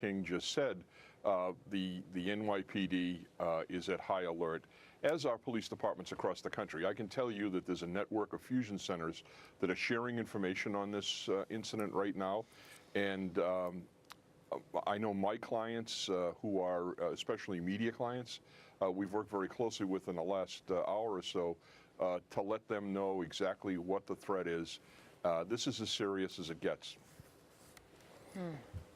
King just said, the NYPD is at high alert, as are police departments across the country. I can tell you that there's a network of fusion centers that are sharing information on this incident right now. And I know my clients who are especially media clients, we've worked very closely with in the last hour or so to let them know exactly what the threat is. This is as serious as it gets.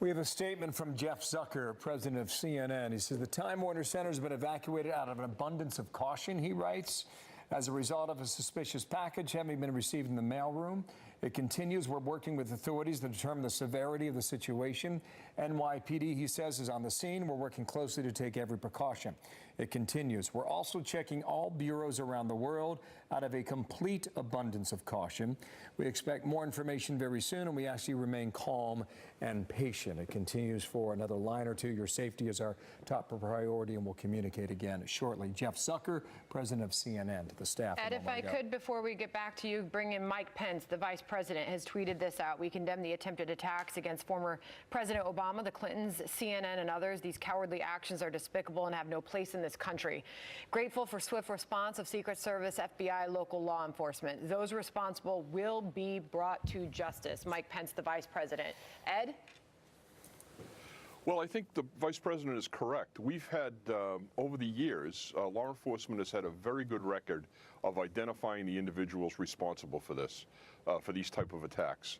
We have a statement from Jeff Zucker, president of CNN. He says the Time Warner Center has been evacuated out of an abundance of caution, he writes, as a result of a suspicious package having been received in the mailroom. It continues, we're working with authorities to determine the severity of the situation. NYPD, he says, is on the scene. We're working closely to take every precaution. It continues, we're also checking all bureaus around the world out of a complete abundance of caution. We expect more information very soon, and we ask you to remain calm and patient. It continues for another line or two. Your safety is our top priority, and we'll communicate again shortly. Jeff Zucker, president of CNN, to the staff. Ed, if I could, before we get back to you, bring in Mike Pence, the vice president, has tweeted this out. We condemn the attempted attacks against former President Obama, the Clintons, CNN, and others. These cowardly actions are despicable and have no place in this country. Grateful for swift response of Secret Service, FBI, local law enforcement. Those responsible will be brought to justice. Mike Pence, the vice president. Ed? Well, I think the vice president is correct. We've had, over the years, law enforcement has had a very good record of identifying the individuals responsible for this, for these type of attacks.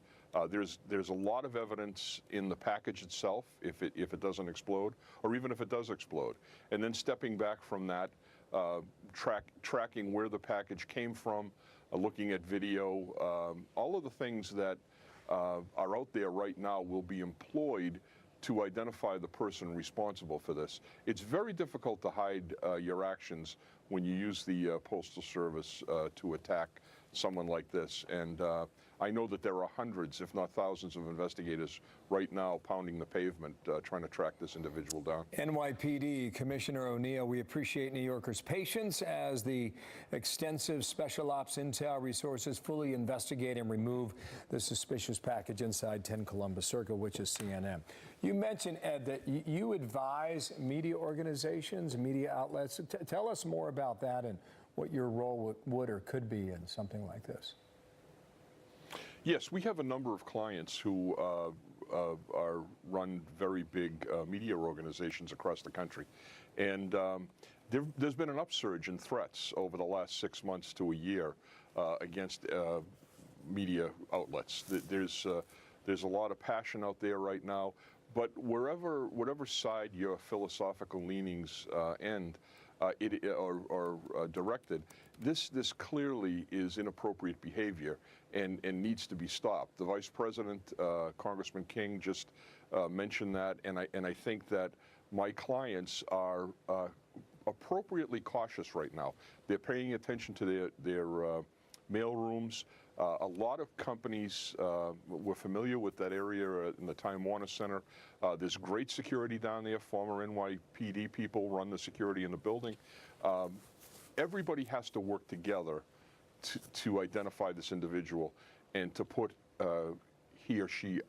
There's a lot of evidence in the package itself, if it doesn't explode, or even if it does explode. And then stepping back from that, tracking where the package came from, looking at video, all of the things that are out there right now will be employed to identify the person responsible for this. It's very difficult to hide your actions when you use the Postal Service to attack someone like this. And I know that there are hundreds, if not thousands, of investigators right now pounding the pavement trying to track this individual down. NYPD Commissioner O'Neill, we appreciate New Yorkers' patience as the extensive special ops intel resources fully investigate and remove the suspicious package inside 10 Columbus Circle, which is CNN. You mentioned, Ed, that you advise media organizations, media outlets. Tell us more about that and what your role would or could be in something like this. Yes, we have a number of clients who run very big media organizations across the country. And there's been an upsurge in threats over the last 6 months to a year against media outlets. There's a lot of passion out there right now. But whatever side your philosophical leanings end or directed, this clearly is inappropriate behavior and needs to be stopped. The Vice President, Congressman King, just mentioned that, and I think that my clients are appropriately cautious right now. They're paying attention to their mail rooms. A lot of companies, we're familiar with that area in the Time Warner Center. There's great security down there. Former NYPD people run the security in the building. Everybody has to work together to identify this individual and to put he or she